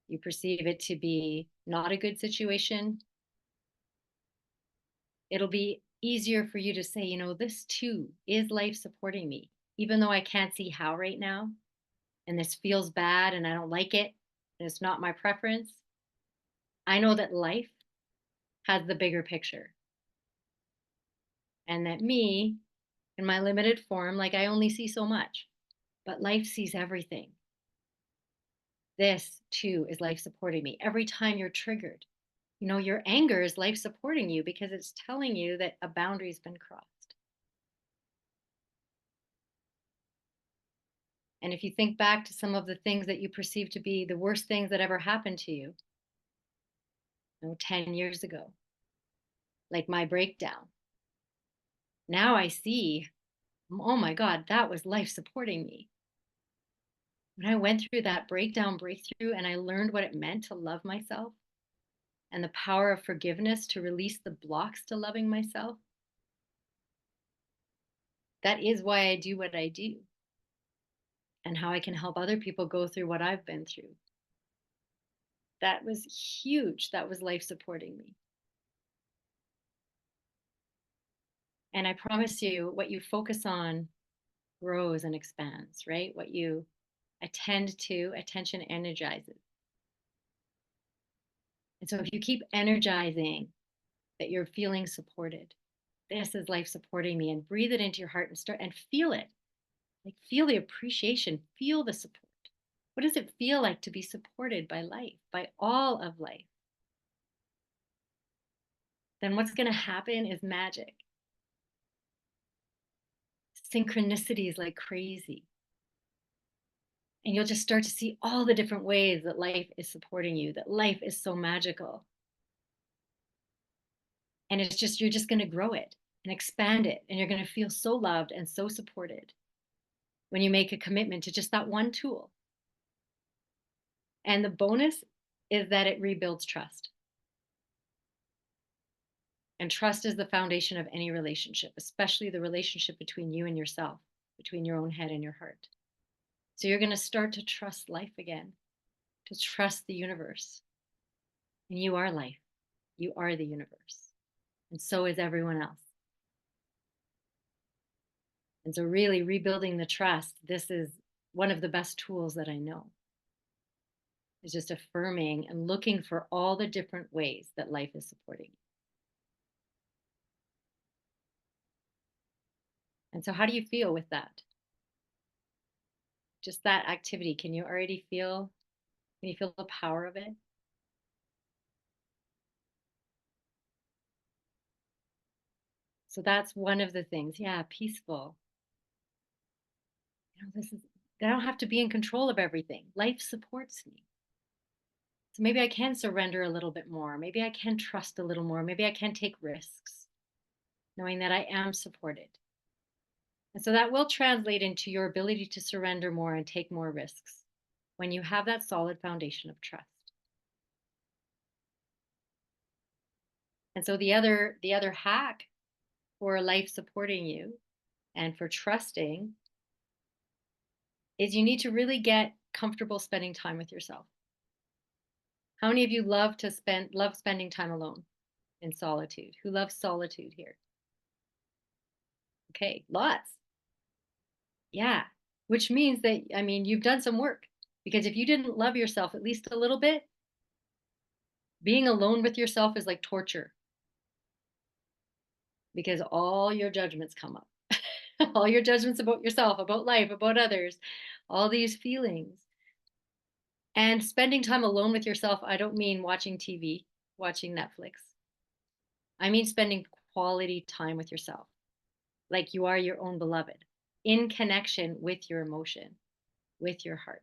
you perceive it to be not a good situation, it'll be easier for you to say, you know, this too is life supporting me, even though I can't see how right now, and this feels bad and I don't like it, and it's not my preference. I know that life has the bigger picture, and that me, in my limited form, like I only see so much, but life sees everything. This too is life supporting me. Every time you're triggered, you know, your anger is life supporting you because it's telling you that a boundary's been crossed. And if you think back to some of the things that you perceive to be the worst things that ever happened to you, 10 years ago, like my breakdown, now I see, oh my God, that was life supporting me. When I went through that breakthrough, and I learned what it meant to love myself and the power of forgiveness to release the blocks to loving myself, that is why I do what I do and how I can help other people go through what I've been through. That was huge. That was life supporting me. And I promise you, what you focus on grows and expands, right? What you attend to, attention energizes. And so if you keep energizing that you're feeling supported, this is life supporting me, and breathe it into your heart and start and feel it. Like feel the appreciation, feel the support. What does it feel like to be supported by life, by all of life? Then what's going to happen is magic. Synchronicities like crazy. And you'll just start to see all the different ways that life is supporting you, that life is so magical. And it's just, you're just going to grow it and expand it. And you're going to feel so loved and so supported when you make a commitment to just that one tool. And the bonus is that it rebuilds trust. And trust is the foundation of any relationship, especially the relationship between you and yourself, between your own head and your heart. So you're going to start to trust life again, to trust the universe. And you are life. You are the universe. And so is everyone else. And so really rebuilding the trust, this is one of the best tools that I know. Is just affirming and looking for all the different ways that life is supporting you. And so how do you feel with that? Just that activity, can you feel the power of it? So that's one of the things. Yeah, peaceful. You know, I don't have to be in control of everything. Life supports me. So maybe I can surrender a little bit more. Maybe I can trust a little more. Maybe I can take risks, knowing that I am supported. And so that will translate into your ability to surrender more and take more risks when you have that solid foundation of trust. And so the other hack for life supporting you and for trusting is you need to really get comfortable spending time with yourself. How many of you love spending time alone in solitude? Who loves solitude here? Okay, lots. Yeah, which means that, I mean, you've done some work, because if you didn't love yourself at least a little bit, being alone with yourself is like torture, because all your judgments come up. All your judgments about yourself, about life, about others, all these feelings. And spending time alone with yourself, I don't mean watching TV, watching Netflix. I mean spending quality time with yourself, like you are your own beloved, in connection with your emotion, with your heart.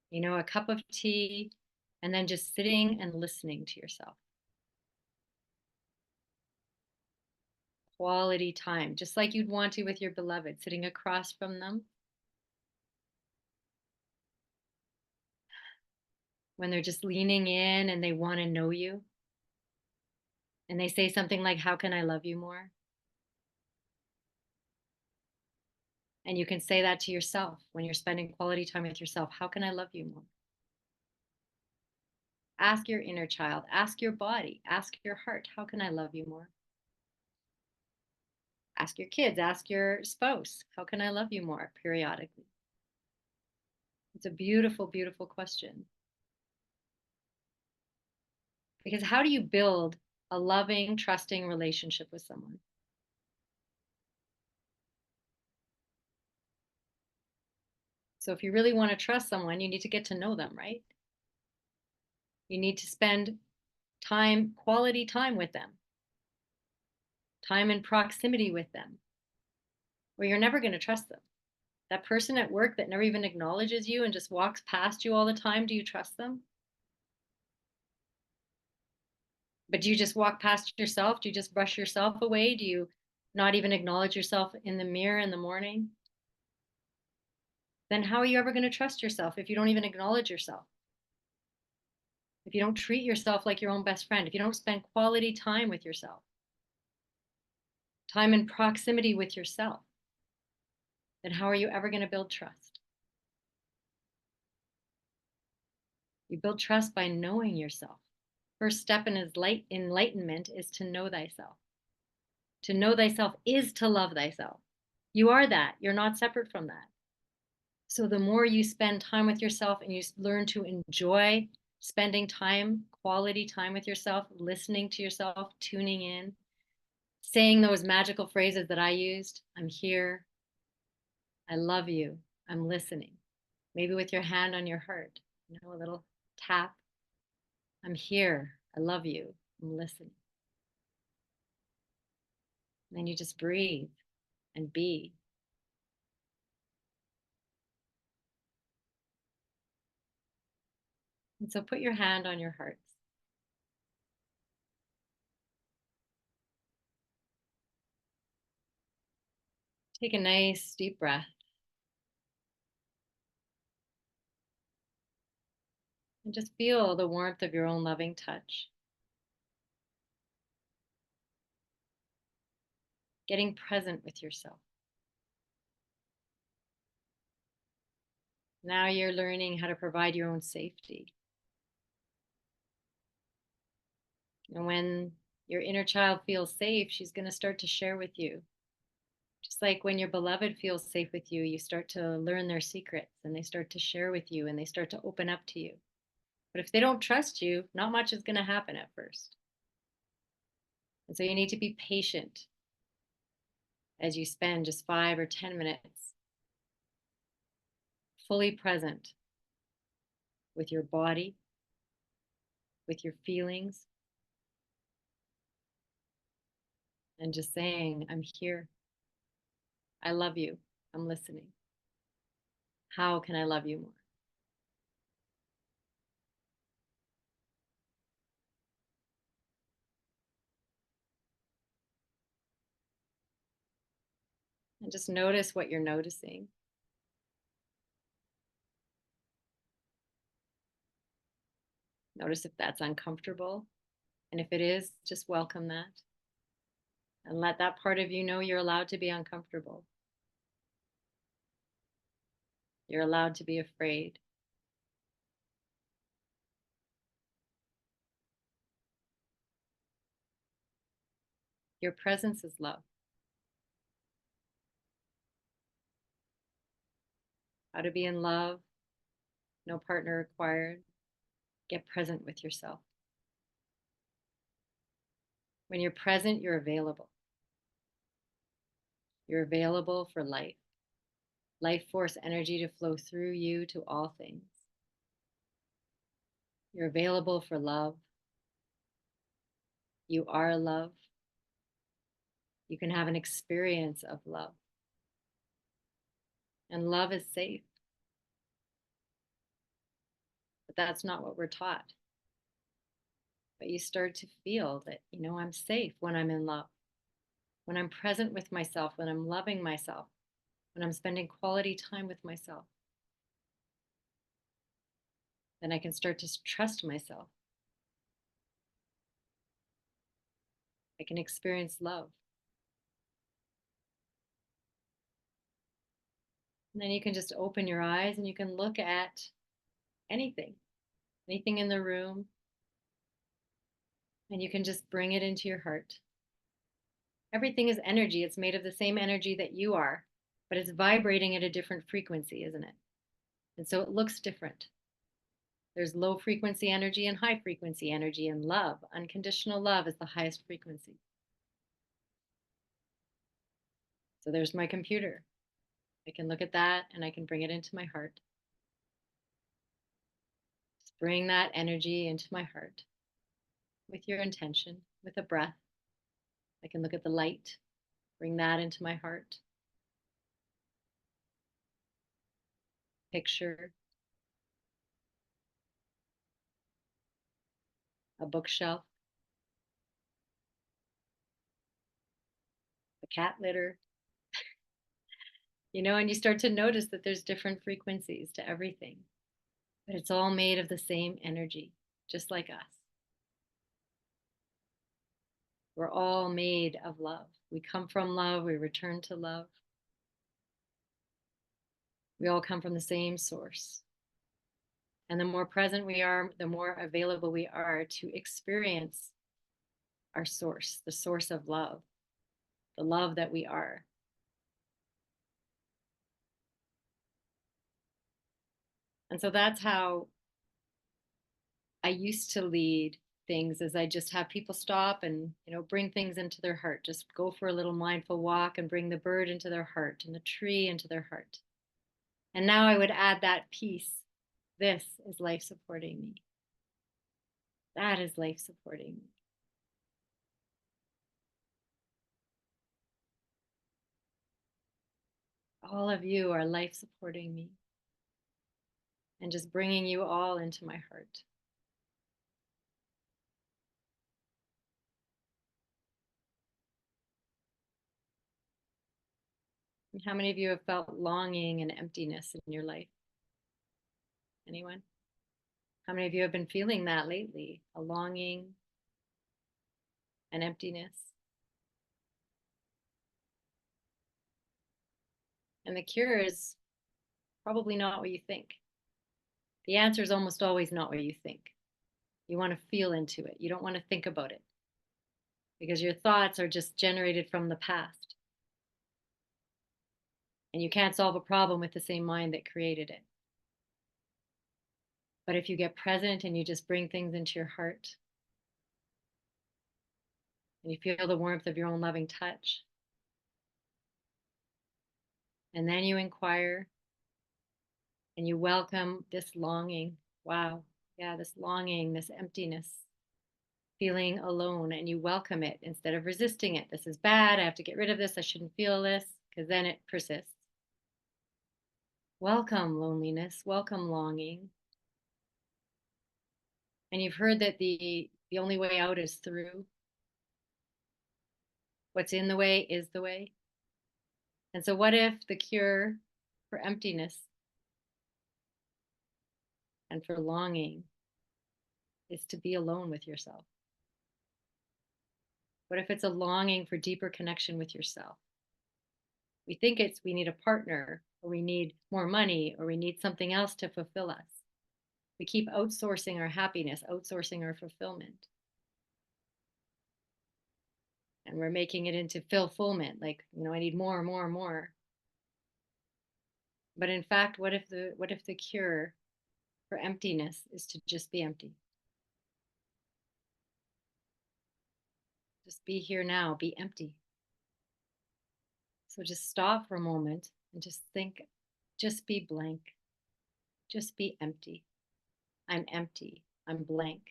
You know, a cup of tea, and then just sitting and listening to yourself. quality time, just like you'd want to with your beloved, sitting across from them when they're just leaning in and they want to know you. And they say something like, "How can I love you more?" And you can say that to yourself when you're spending quality time with yourself. How can I love you more? Ask your inner child, ask your body, ask your heart, how can I love you more? Ask your kids, ask your spouse, how can I love you more periodically? It's a beautiful, beautiful question. Because how do you build a loving, trusting relationship with someone? So if you really want to trust someone, you need to get to know them, right? You need to spend time, quality time with them, time in proximity with them, or you're never going to trust them. That person at work that never even acknowledges you and just walks past you all the time, do you trust them? But do you just walk past yourself? Do you just brush yourself away? Do you not even acknowledge yourself in the mirror in the morning? Then how are you ever going to trust yourself if you don't even acknowledge yourself? If you don't treat yourself like your own best friend, if you don't spend quality time with yourself, time in proximity with yourself, then how are you ever going to build trust? You build trust by knowing yourself. First step in enlightenment is to know thyself. To know thyself is to love thyself. You are that. You're not separate from that. So the more you spend time with yourself and you learn to enjoy spending time, quality time with yourself, listening to yourself, tuning in, saying those magical phrases that I used, I'm here, I love you, I'm listening. Maybe with your hand on your heart, a little tap. I'm here, I love you, I'm listening. And then you just breathe and be. And so put your hand on your heart. Take a nice deep breath. And just feel the warmth of your own loving touch. Getting present with yourself. Now you're learning how to provide your own safety. And when your inner child feels safe, she's going to start to share with you. Just like when your beloved feels safe with you, you start to learn their secrets and they start to share with you and they start to open up to you. But if they don't trust you, not much is going to happen at first. And so you need to be patient as you spend just 5 or 10 minutes fully present with your body, with your feelings, and just saying, I'm here. I love you. I'm listening. How can I love you more? And just notice what you're noticing. Notice if that's uncomfortable. And if it is, just welcome that. And let that part of you know you're allowed to be uncomfortable. You're allowed to be afraid. Your presence is love. How to be in love, no partner required. Get present with yourself. When you're present, you're available. You're available for life. Life force energy to flow through you to all things. You're available for love. You are love. You can have an experience of love. And love is safe. But that's not what we're taught. But you start to feel that, I'm safe when I'm in love. when I'm present with myself, when I'm loving myself, when I'm spending quality time with myself, then I can start to trust myself. I can experience love. And then you can just open your eyes and you can look at anything, anything in the room, and you can just bring it into your heart. Everything is energy. It's made of the same energy that you are, but it's vibrating at a different frequency, isn't it? And so it looks different. There's low frequency energy and high frequency energy, and love, unconditional love, is the highest frequency. So there's my computer. I can look at that and I can bring it into my heart. Just bring that energy into my heart with your intention, with a breath. I can look at the light, bring that into my heart. Picture a bookshelf, a cat litter, and you start to notice that there's different frequencies to everything, but it's all made of the same energy, just like us. We're all made of love. We come from love, we return to love. We all come from the same source. And the more present we are, the more available we are to experience our source, the source of love, the love that we are. And so that's how I used to lead things, as I just have people stop and bring things into their heart. Just go for a little mindful walk and bring the bird into their heart and the tree into their heart. And now I would add that piece. This is life supporting me. That is life supporting me. All of you are life supporting me. And just bringing you all into my heart. And how many of you have felt longing and emptiness in your life? Anyone? How many of you have been feeling that lately? A longing and emptiness? And the cure is probably not what you think. The answer is almost always not what you think. You want to feel into it. You don't want to think about it, because your thoughts are just generated from the past. And you can't solve a problem with the same mind that created it. But if you get present and you just bring things into your heart, and you feel the warmth of your own loving touch, and then you inquire and you welcome this longing. Wow. Yeah, this longing, this emptiness, feeling alone, and you welcome it instead of resisting it. This is bad. I have to get rid of this. I shouldn't feel this, because then it persists. Welcome loneliness, welcome longing. And you've heard that the only way out is through. What's in the way is the way. And so what if the cure for emptiness and for longing is to be alone with yourself? What if it's a longing for deeper connection with yourself? We think we need a partner, or we need more money, or we need something else to fulfill us. We keep outsourcing our happiness, outsourcing our fulfillment. And we're making it into fulfillment, like, I need more, more, more. But in fact, what if the cure for emptiness is to just be empty? Just be here now, be empty. So just stop for a moment and just think, just be blank. Just be empty. I'm empty. I'm blank.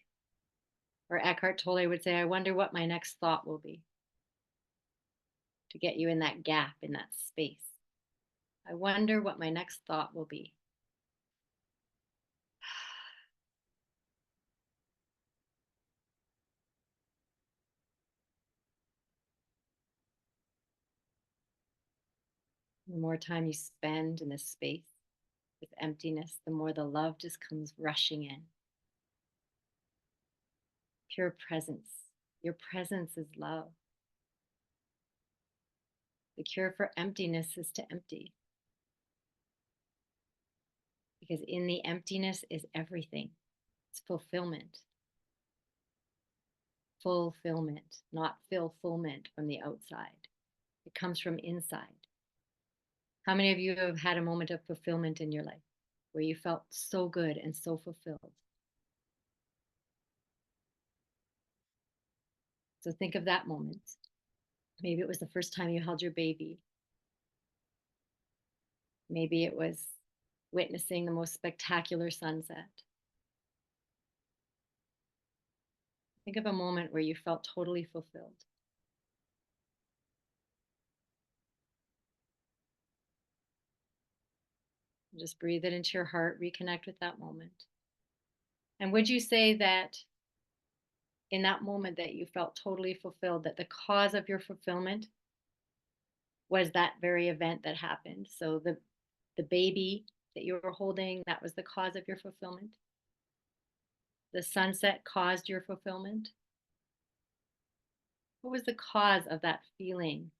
Or Eckhart Tolle would say, I wonder what my next thought will be. To get you in that gap, in that space. I wonder what my next thought will be. The more time you spend in this space with emptiness, the more the love just comes rushing in. Pure presence. Your presence is love. The cure for emptiness is to empty. Because in the emptiness is everything. It's fulfillment. Fulfillment, not fulfillment from the outside. It comes from inside. How many of you have had a moment of fulfillment in your life where you felt so good and so fulfilled? So think of that moment. Maybe it was the first time you held your baby. Maybe it was witnessing the most spectacular sunset. Think of a moment where you felt totally fulfilled. Just breathe it into your heart, reconnect with that moment. And would you say that in that moment that you felt totally fulfilled, that the cause of your fulfillment was that very event that happened? So the baby that you were holding, that was the cause of your fulfillment? The sunset caused your fulfillment? What was the cause of that feeling,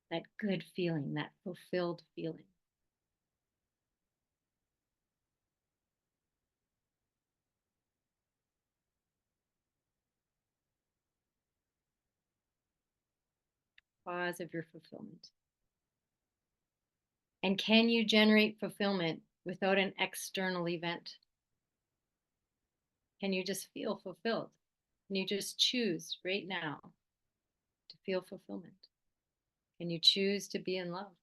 that good feeling, that fulfilled feeling? Cause of your fulfillment. And can you generate fulfillment without an external event? Can you just feel fulfilled? Can you just choose right now to feel fulfillment? Can you choose to be in love?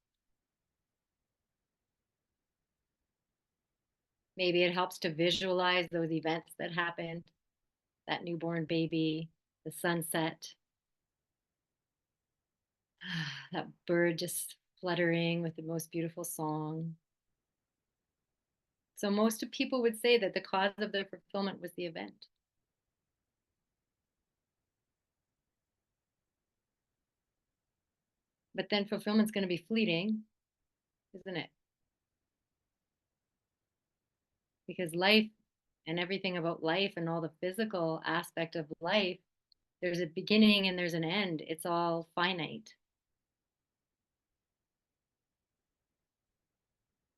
Maybe it helps to visualize those events that happened, that newborn baby, the sunset, that bird just fluttering with the most beautiful song. So most of people would say that the cause of their fulfillment was the event. But then fulfillment's going to be fleeting, isn't it? Because life and everything about life and all the physical aspect of life, there's a beginning and there's an end. It's all finite.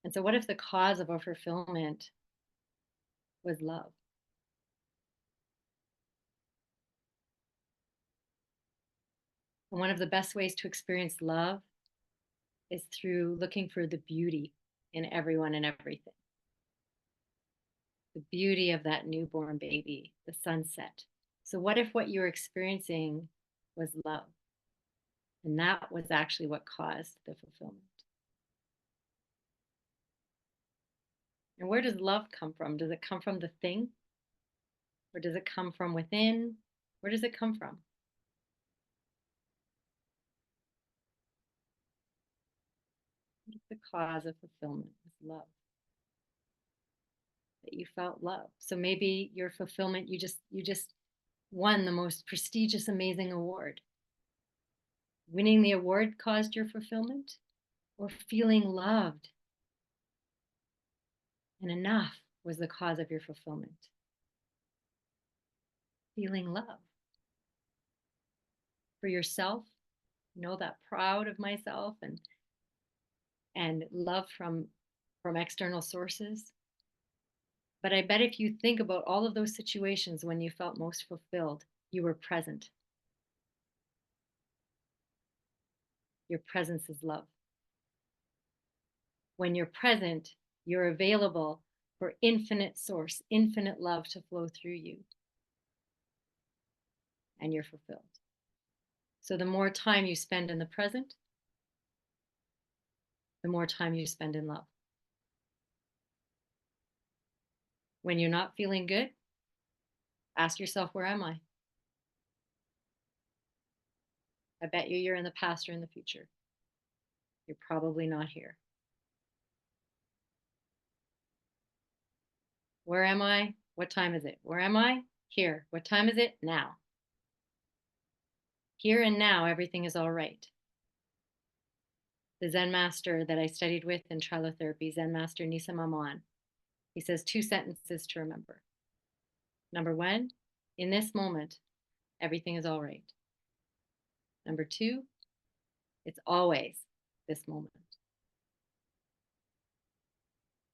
And so what if the cause of our fulfillment was love? And one of the best ways to experience love is through looking for the beauty in everyone and everything. The beauty of that newborn baby, the sunset. So what if what you're experiencing was love? And that was actually what caused the fulfillment. And where does love come from? Does it come from the thing? Or does it come from within? Where does it come from? What is the cause of fulfillment? Is love. That you felt love. So maybe your fulfillment, you just won the most prestigious, amazing award. Winning the award caused your fulfillment, or feeling loved and enough was the cause of your fulfillment. Feeling love for yourself, that proud of myself, and love from external sources. But I bet if you think about all of those situations when you felt most fulfilled, you were present. Your presence is love. When you're present, you're available for infinite source, infinite love to flow through you. And you're fulfilled. So the more time you spend in the present, the more time you spend in love. When you're not feeling good, ask yourself, where am I? I bet you're in the past or in the future. You're probably not here. Where am I? What time is it? Where am I? Here. What time is it? Now. Here and now, everything is all right. the Zen master that I studied with in trilotherapy, Zen master Nisa Maman. He says 2 sentences to remember. Number 1, in this moment, everything is all right. Number 2, it's always this moment.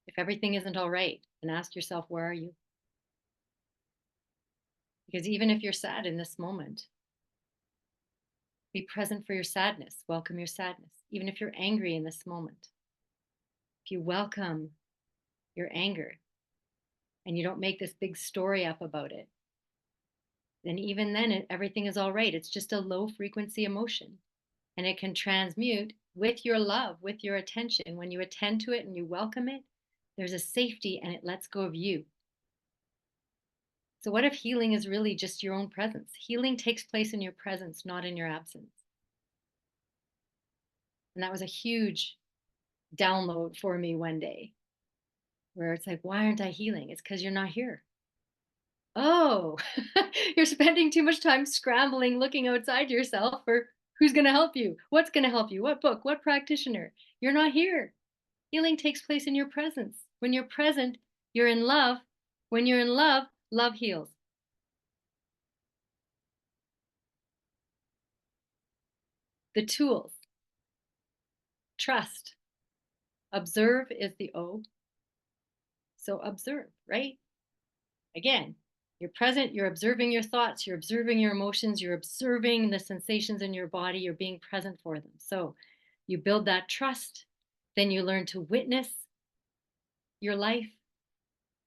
If everything isn't all right, then ask yourself, where are you? Because even if you're sad in this moment, be present for your sadness. Welcome your sadness. Even if you're angry in this moment, if you welcome your anger and you don't make this big story up about it, then even then everything is all right. It's just a low frequency emotion, and it can transmute with your love, with your attention. When you attend to it and you welcome it, there's a safety and it lets go of you. So what if healing is really just your own presence? Healing takes place in your presence, not in your absence. And that was a huge download for me one day, where it's like, why aren't I healing? It's because you're not here. Oh, you're spending too much time scrambling, looking outside yourself for who's going to help you, what's going to help you, what book, what practitioner. You're not here. Healing takes place in your presence. When you're present, you're in love. When you're in love, love heals. The tools: trust. Observe is the O. So observe, right? Again, you're present, you're observing your thoughts, you're observing your emotions, you're observing the sensations in your body, you're being present for them. So you build that trust, then you learn to witness your life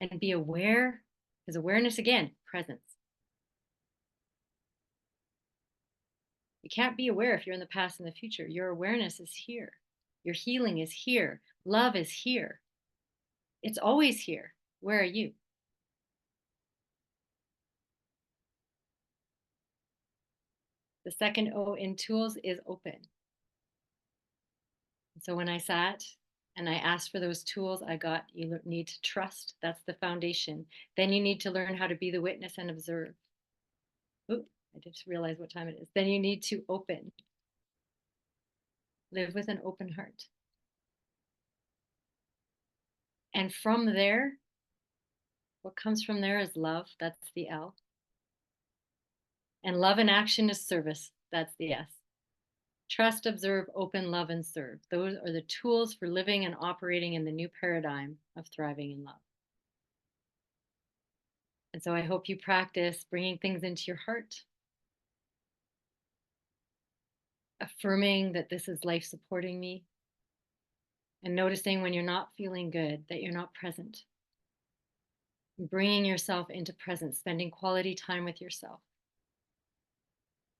and be aware, because awareness, again, presence. You can't be aware if you're in the past and the future. Your awareness is here. Your healing is here. Love is here. It's always here. Where are you? The second O in tools is open. So when I sat and I asked for those tools, I got, you need to trust. That's the foundation. Then you need to learn how to be the witness and observe. Oop, I just realized what time it is. Then you need to open. Live with an open heart. And from there, what comes from there is love. That's the L. And love in action is service. That's the S. Trust, observe, open, love, and serve. Those are the tools for living and operating in the new paradigm of thriving in love. And so I hope you practice bringing things into your heart, affirming that this is life supporting me, and noticing when you're not feeling good that you're not present. Bringing yourself into presence, spending quality time with yourself.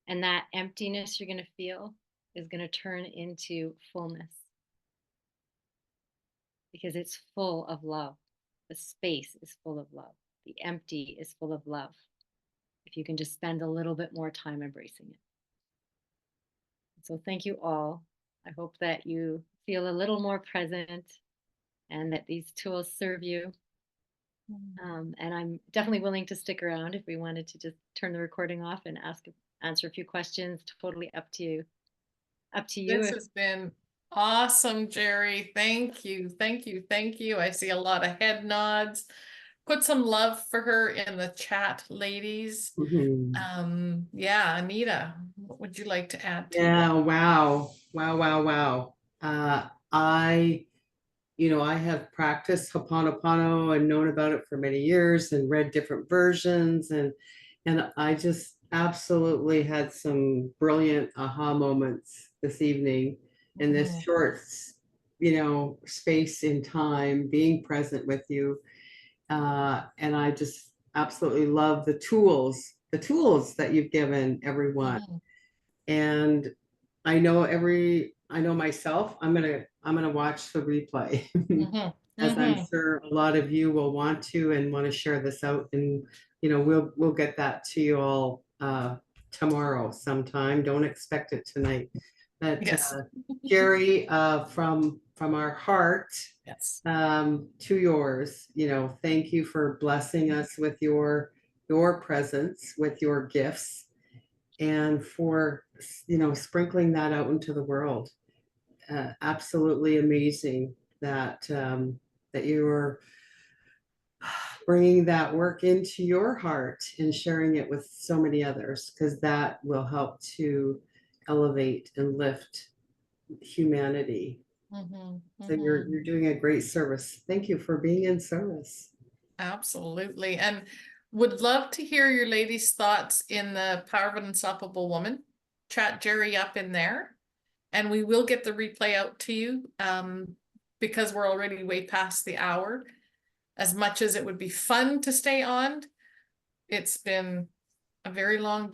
And that emptiness you're going to feel is going to turn into fullness, because it's full of love. The space is full of love. The empty is full of love. If you can just spend a little bit more time embracing it. So thank you all. I hope that you feel a little more present and that these tools serve you. And I'm definitely willing to stick around if we wanted to just turn the recording off and answer a few questions. Totally up to you. This has been awesome, Jerry. Thank you. Thank you. Thank you. I see a lot of head nods. Put some love for her in the chat, ladies. Yeah, Anita, what would you like to add to that? Yeah, wow. I have practiced Ho'oponopono and known about it for many years and read different versions, and I just absolutely had some brilliant aha moments this evening in this short, space in time, being present with you. And I just absolutely love the tools that you've given everyone. And I know myself, I'm gonna watch the replay. As I'm sure a lot of you will want to and want to share this out, and we'll get that to you all tomorrow sometime. Don't expect it tonight. But Yes. Jerry, from our heart, Yes. to yours, thank you for blessing us with your presence, with your gifts, and for sprinkling that out into the world. absolutely amazing that that you were bringing that work into your heart and sharing it with so many others, because that will help to elevate and lift humanity. Mhm, So mhm. you're doing a great service. Thank you for being in service. Absolutely. And would love to hear your ladies' thoughts in the Power of an Unstoppable Woman. Chat Jerry up in there. And we will get the replay out to you because we're already way past the hour. As much as it would be fun to stay on, it's been a very long